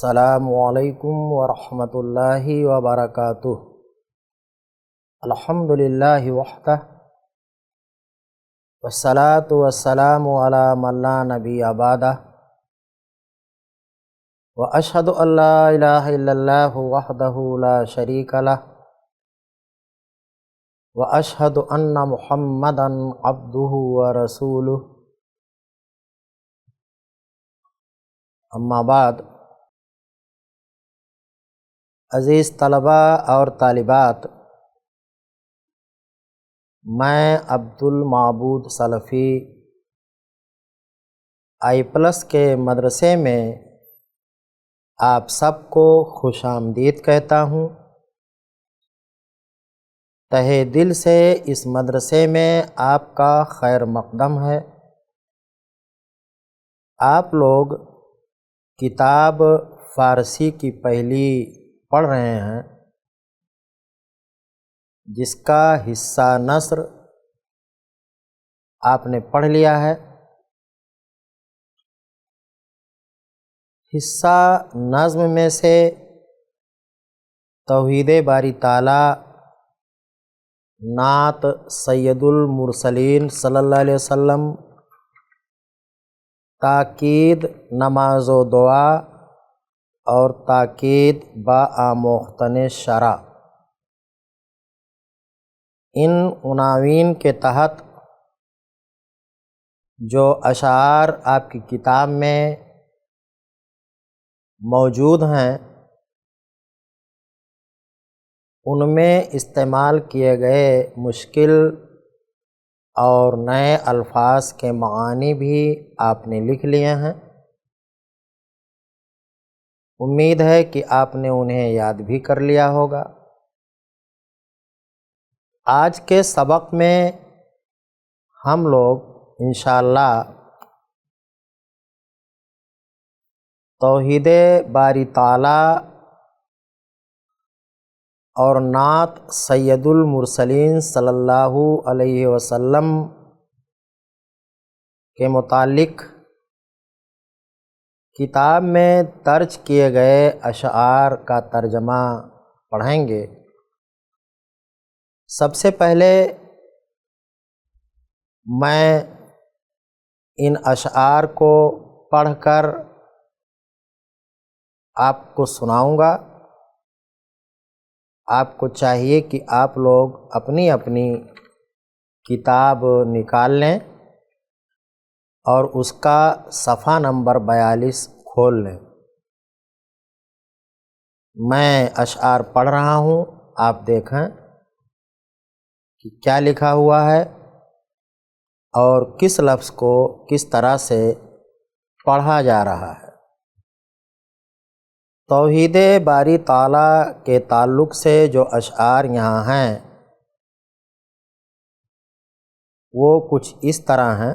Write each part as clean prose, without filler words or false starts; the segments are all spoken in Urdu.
السلام علیکم ورحمۃ اللہ وبرکاتہ۔ الحمد للہ وحدہ والصلاة والسلام علی من لا نبی بعدہ، واشہد ان لا الہ الا اللہ وحدہ لا شریک لہ، واشہد ان محمدا عبدہ ورسولہ۔ اما بعد، عزیز طلباء اور طالبات، میں عبدالمعبود سلفی I+ کے مدرسے میں آپ سب کو خوش آمدید کہتا ہوں۔ تہہ دل سے اس مدرسے میں آپ کا خیر مقدم ہے۔ آپ لوگ کتاب فارسی کی پہلی پڑھ رہے ہیں، جس کا حصہ نثر آپ نے پڑھ لیا ہے۔ حصہ نظم میں سے توحید باری تعالیٰ، نعت سید المرسلین صلی اللہ علیہ وسلم، تاکید نماز و دعا اور تاکید با آموختن شرع، ان عناوین کے تحت جو اشعار آپ کی کتاب میں موجود ہیں، ان میں استعمال کیے گئے مشکل اور نئے الفاظ کے معانی بھی آپ نے لکھ لیے ہیں۔ امید ہے کہ آپ نے انہیں یاد بھی کر لیا ہوگا۔ آج کے سبق میں ہم لوگ انشاءاللہ توحید باری تعالیٰ اور نعت سید المرسلین صلی اللہ علیہ وسلم کے متعلق کتاب میں درج کیے گئے اشعار کا ترجمہ پڑھیں گے۔ سب سے پہلے میں ان اشعار کو پڑھ کر آپ کو سناؤں گا۔ آپ کو چاہیے کہ آپ لوگ اپنی اپنی کتاب نکال لیں اور اس کا صفحہ نمبر 42 کھول لیں۔ میں اشعار پڑھ رہا ہوں، آپ دیکھیں کہ کیا لکھا ہوا ہے اور کس لفظ کو کس طرح سے پڑھا جا رہا ہے۔ توحید باری تعالیٰ کے تعلق سے جو اشعار یہاں ہیں وہ کچھ اس طرح ہیں۔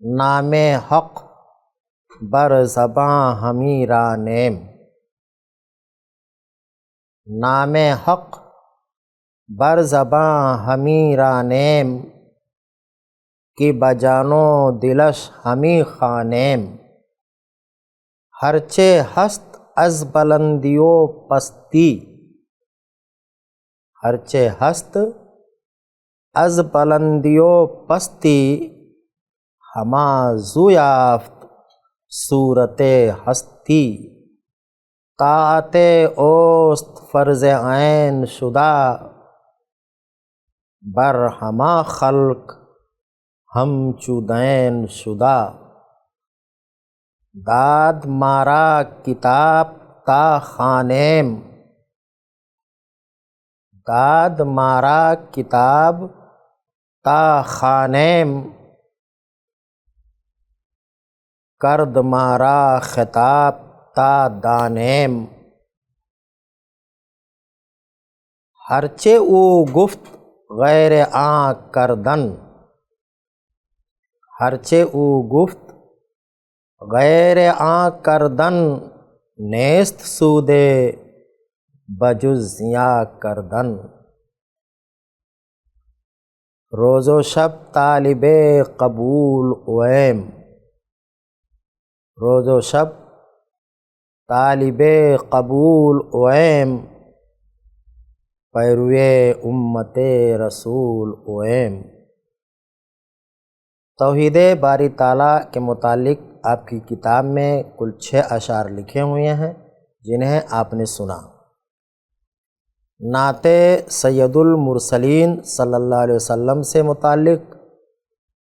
نام حق بر زباں ہمیں را نیم، نام حق بر زباں ہمیں را نیم، کہ بجانو دلش ہمیں خانیم، ہرچے ہست از بلندی و پستی، ہرچے ہست از بلندی و پستی، ہما زو یافت صورت ہستی، طاعت اوست فرض عین شدہ، بر ہما خلق ہمچو دین شدہ، داد مارا کتاب تا خوانیم، داد مارا کتاب تا خوانیم، کرد مارا خطاب تا دانیم، ہرچے او گفت غیر آں کردن، ہرچے او گفت غیر آں کردن، نیست سود بجز یاں کردن، روز و شب طالب قبول اویم، روز و شب طالب قبول اویم، پیروے امت رسول اویم۔ توحید باری تعالیٰ کے متعلق آپ کی کتاب میں کل 6 اشعار لکھے ہوئے ہیں جنہیں آپ نے سنا۔ نعت سید المرسلین صلی اللہ علیہ وسلم سے متعلق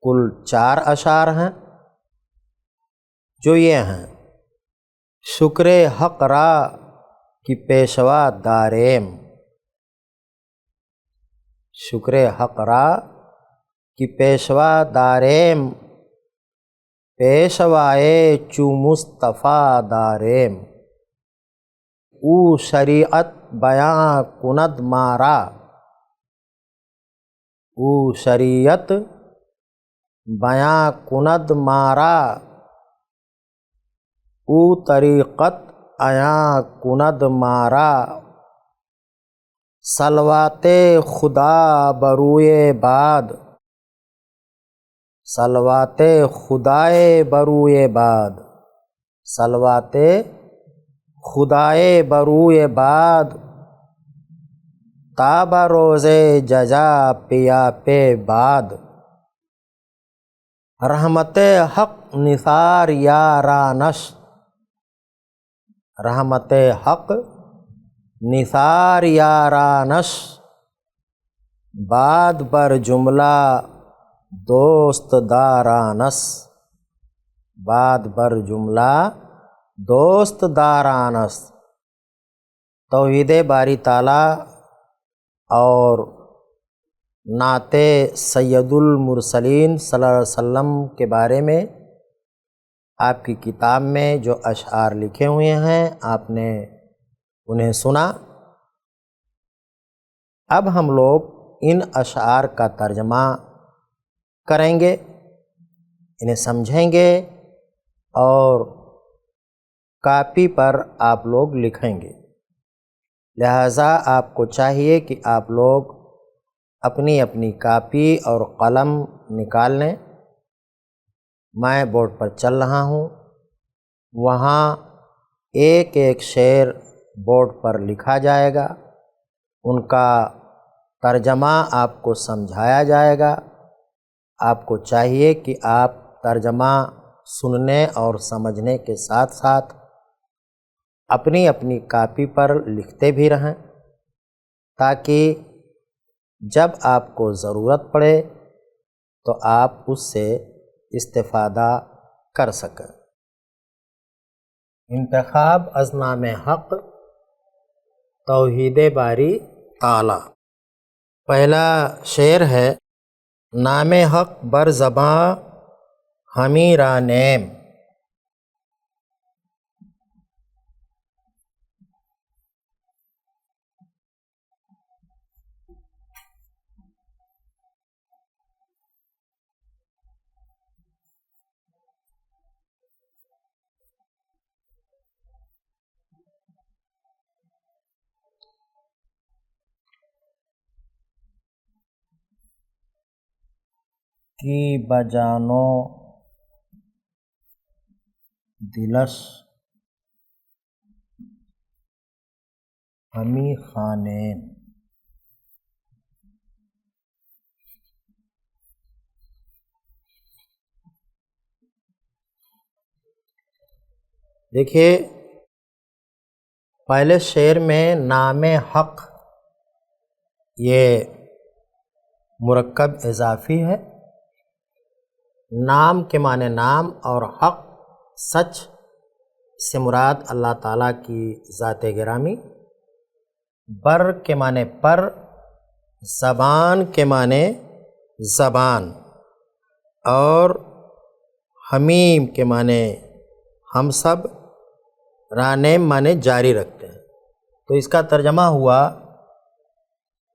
کل 4 اشعار ہیں جو یہ ہیں: شکر حق را کی پیشوا داریم، شکر حق را کی پیشوا داریم، پیشوائے چو مصطفیٰ داریم، او شریعت بیاں کند مارا، او شریعت بیاں کند مارا، او طریقت عیاں کند مارا، صلوات خدا بروئے باد، صلوات خدائے بروئے باد، صلوات خدائے بروئے باد، تاب روز جزا پیا پہ بعد، رحمت حق نثار یارانش، رحمت حق نثار یارانش، بعد بر جملہ دوست دارانس، بعد بر جملہ دوست دارانس۔ توحید باری تعالیٰ اور نعت سید المرسلین صلی اللہ علیہ وسلم کے بارے میں آپ کی کتاب میں جو اشعار لکھے ہوئے ہیں آپ نے انہیں سنا۔ اب ہم لوگ ان اشعار کا ترجمہ کریں گے، انہیں سمجھیں گے اور کاپی پر آپ لوگ لکھیں گے۔ لہٰذا آپ کو چاہیے کہ آپ لوگ اپنی اپنی کاپی اور قلم نکال لیں۔ میں بورڈ پر چل رہا ہوں، وہاں ایک ایک شعر بورڈ پر لکھا جائے گا، ان کا ترجمہ آپ کو سمجھایا جائے گا۔ آپ کو چاہیے کہ آپ ترجمہ سننے اور سمجھنے کے ساتھ ساتھ اپنی اپنی کاپی پر لکھتے بھی رہیں تاکہ جب آپ کو ضرورت پڑے تو آپ اس سے استفادہ کر سکیں۔ انتخاب از نام حق توحید باری تعالیٰ۔ پہلا شعر ہے: نام حق بر زباں ہمیں را نیم، کی بجانو دلش ہمیں خانین۔ دیکھیے پہلے شعر میں نام حق یہ مرکب اضافی ہے۔ نام کے معنی نام اور حق سچ سے مراد اللہ تعالیٰ کی ذات گرامی، بر کے معنی پر، زبان کے معنی زبان، اور حمیم کے معنی ہم سب، رانیم معنی جاری رکھتے ہیں۔ تو اس کا ترجمہ ہوا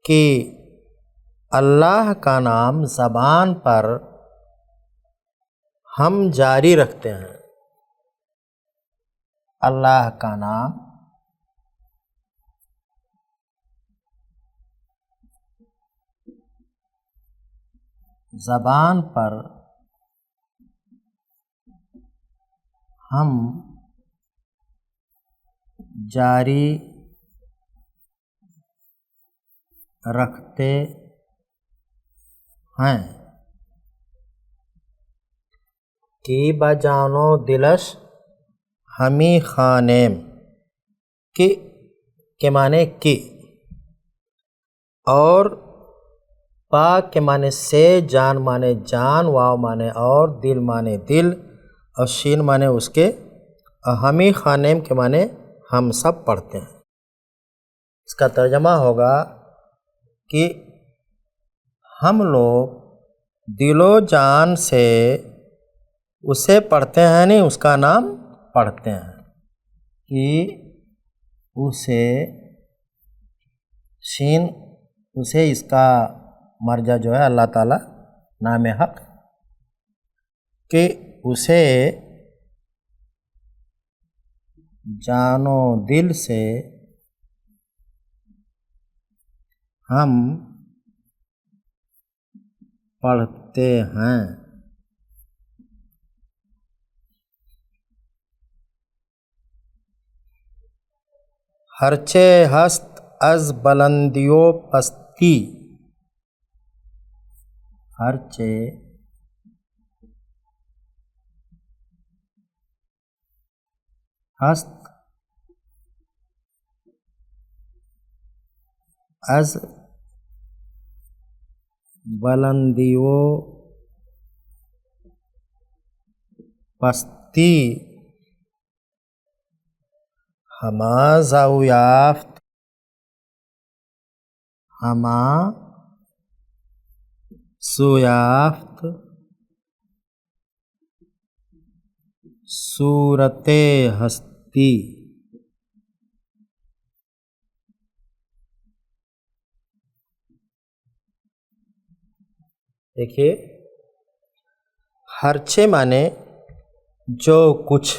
کہ اللہ کا نام زبان پر ہم جاری رکھتے ہیں، اللہ کا نام زبان پر ہم جاری رکھتے ہیں کی بجانو دلش ہمی خانیم کی کے معنی کی اور پا کے معنی سے، جان معنی جان، واو معنی اور، دل معنی دل اور شین معنی اس کے، ہمی خانیم کے معنی ہم سب پڑھتے ہیں۔ اس کا ترجمہ ہوگا کہ ہم لوگ دل و جان سے اسے پڑھتے ہیں، نہیں اس کا نام پڑھتے ہیں کہ اسے شین اسے اس کا مرجع جو ہے اللہ تعالیٰ نام حق، کہ اسے جان و دل سے ہم پڑھتے ہیں۔ ہرچے ہست از بلندیو پستی، ہرچے ہست از بلندیو پستی، ہما زو یافت، ہما سو یافت، صورت ہستی۔ دیکھیے ہرچے معنی جو کچھ،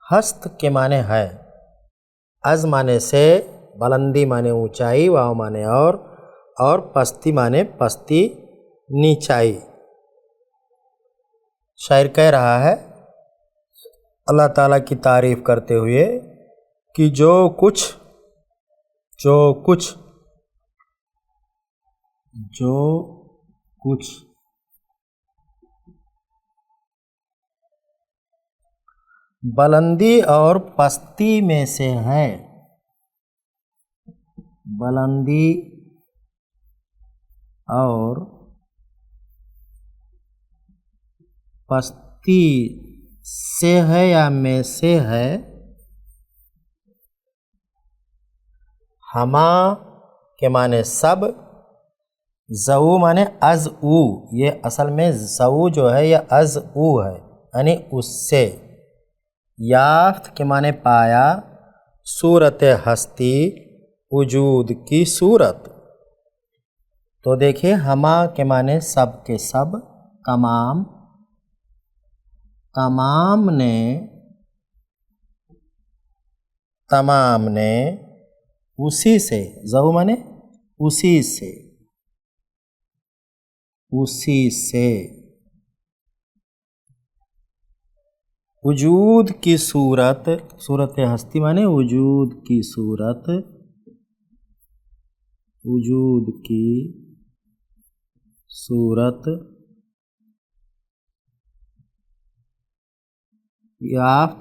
ہست کے معنی ہے، از معنی سے، بلندی معنی اونچائی، واو معنی اور پستی معنی پستی نیچائی۔ شاعر کہہ رہا ہے اللہ تعالیٰ کی تعریف کرتے ہوئے کہ جو کچھ بلندی اور پستی میں سے ہے، بلندی اور پستی سے ہے یا میں سے ہے، ہما کے معنی سب، زو معنی از او، یہ اصل میں زو جو ہے یہ از او ہے یعنی اس سے، یافت کے معنی پایا، صورت ہستی وجود کی صورت۔ تو دیکھیں ہما کے معنی سب کے سب، تمام نے اسی سے، زو معنی اسی سے وجود کی صورت، صورت ہستی معنی وجود کی صورت، وجود کی صورت یافت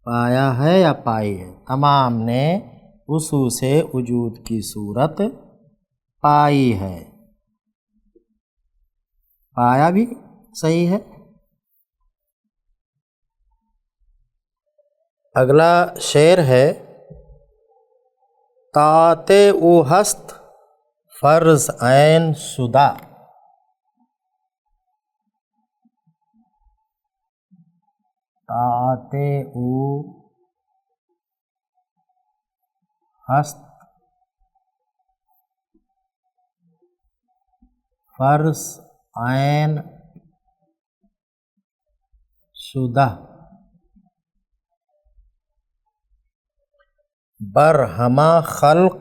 پایا ہے یا پائی ہے، تمام نے اسو سے وجود کی صورت پائی ہے، پایا بھی صحیح ہے۔ اگلا شعر ہے طاعت او ہست فرض عین شدہ، طاعت او ہست فرض عین شدہ، برہما خلق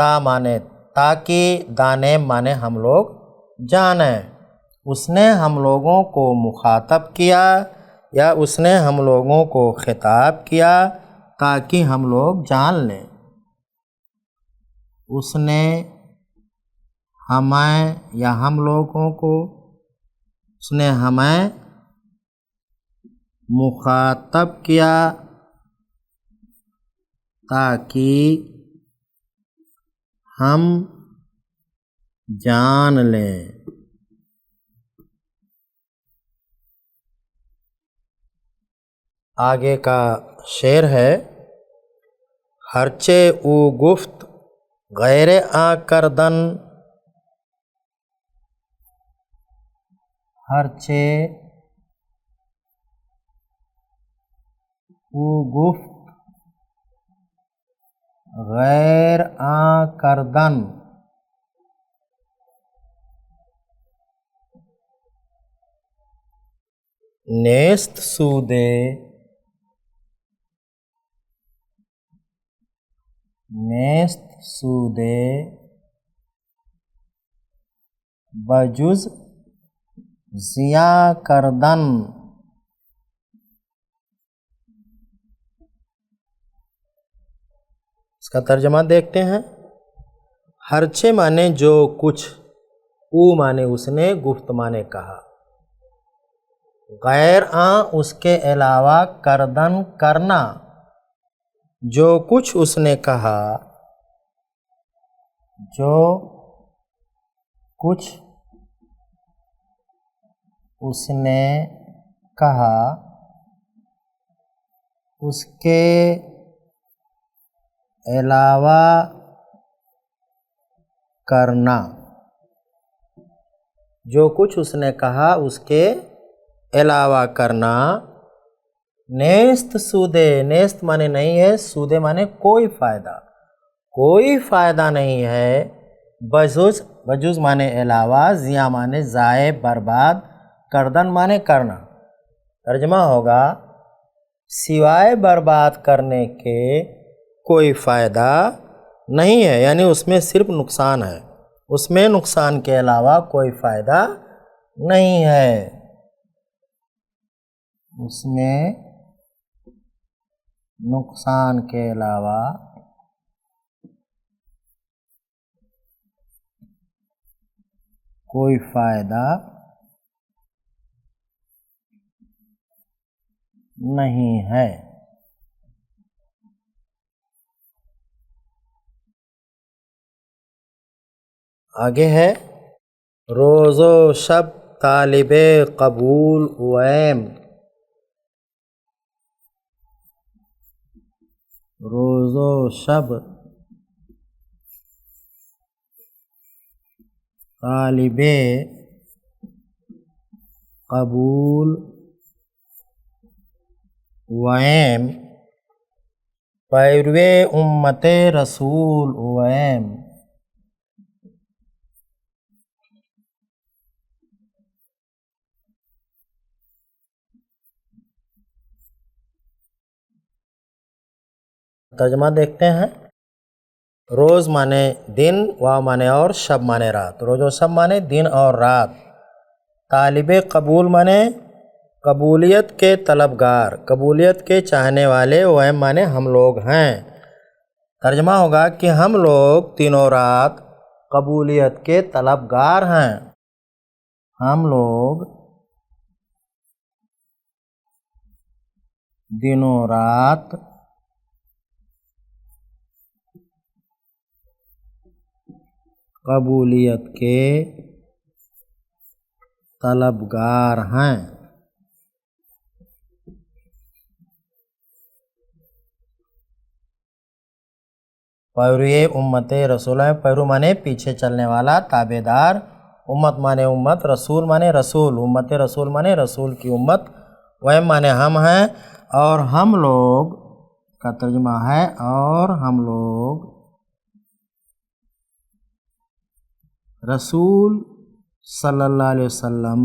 تا مانے تاکہ، دانے مانے ہم لوگ جانیں۔ اس نے ہم لوگوں کو مخاطب کیا یا اس نے ہم لوگوں کو خطاب کیا تاکہ ہم لوگ جان لیں۔ اس نے ہمیں یا ہم لوگوں کو، اس نے ہمیں مخاطب کیا تاکہ ہم جان لیں۔ آگے کا شعر ہے، ہرچے او گفت غیر آ کردن، ہرچے او گفت غیر آ کردن، نیست سودے نیست سودے بجز ضیاء کردن۔ اس کا ترجمہ دیکھتے ہیں۔ ہرچے مانے جو کچھ، او مانے اس نے، گفت مانے کہا، غیر آں اس کے علاوہ، کردن کرنا، جو کچھ اس نے کہا، جو کچھ اس نے کہا، اس کے علاوہ کرنا، جو کچھ اس نے کہا اس کے علاوہ کرنا، نیست سودے، نیست مانے نہیں ہے، سودے مانے کوئی فائدہ، کوئی فائدہ نہیں ہے، بجز مانے علاوہ، ضیاء مانے ضائع، برباد، کردن مانے کرنا۔ ترجمہ ہوگا، سوائے برباد کرنے کے کوئی فائدہ نہیں ہے، یعنی اس میں صرف نقصان ہے، اس میں نقصان کے علاوہ کوئی فائدہ نہیں ہے، اس میں نقصان کے علاوہ کوئی فائدہ نہیں ہے۔ آگے ہے، روز و شب طالب قبول ویم، روز و شب طالب قبول ویم، پیرو امت رسول ویم۔ ترجمہ دیکھتے ہیں۔ روز مانے دن، واو مانے اور، شب مانے رات، روز و شب مانے دن اور رات، طالب قبول مانے قبولیت کے طلبگار، قبولیت کے چاہنے والے، ویم مانے ہم لوگ ہیں۔ ترجمہ ہوگا کہ ہم لوگ دنوں رات قبولیت کے طلبگار ہیں، ہم لوگ دنوں رات قبولیت کے طلبگار ہیں۔ پیروی امت رسول ہے، پیرو مانے پیچھے چلنے والا، تابع دار، امت مانے امت، رسول مانے رسول، امت رسول مانے رسول کی امت، ویم مانے ہم ہیں، اور ہم لوگ کا ترجمہ ہے، اور ہم لوگ رسول صلی اللہ علیہ وسلم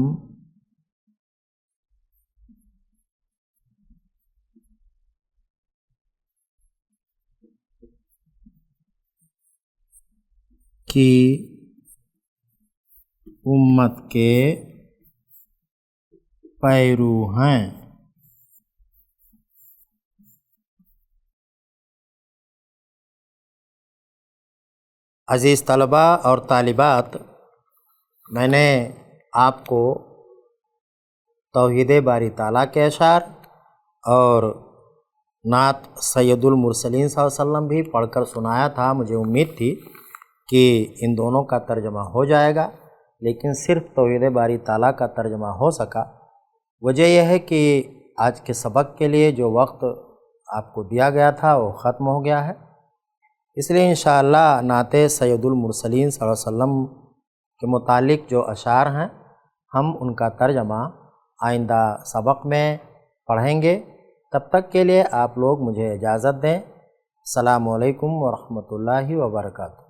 کی امت کے پیرو ہیں۔ عزیز طلبہ اور طالبات، میں نے آپ کو توحید باری تعالیٰ کے اشعار اور نعت سید المرسلین صلی اللہ علیہ وسلم بھی پڑھ کر سنایا تھا۔ مجھے امید تھی کہ ان دونوں کا ترجمہ ہو جائے گا، لیکن صرف توحید باری تعالیٰ کا ترجمہ ہو سکا۔ وجہ یہ ہے کہ آج کے سبق کے لیے جو وقت آپ کو دیا گیا تھا وہ ختم ہو گیا ہے، اس لیے انشاءاللہ نعت سید المرسلین صلی اللہ علیہ وسلم کے متعلق جو اشعار ہیں ہم ان کا ترجمہ آئندہ سبق میں پڑھیں گے۔ تب تک کے لیے آپ لوگ مجھے اجازت دیں۔ السلام علیکم ورحمۃ اللہ وبرکاتہ۔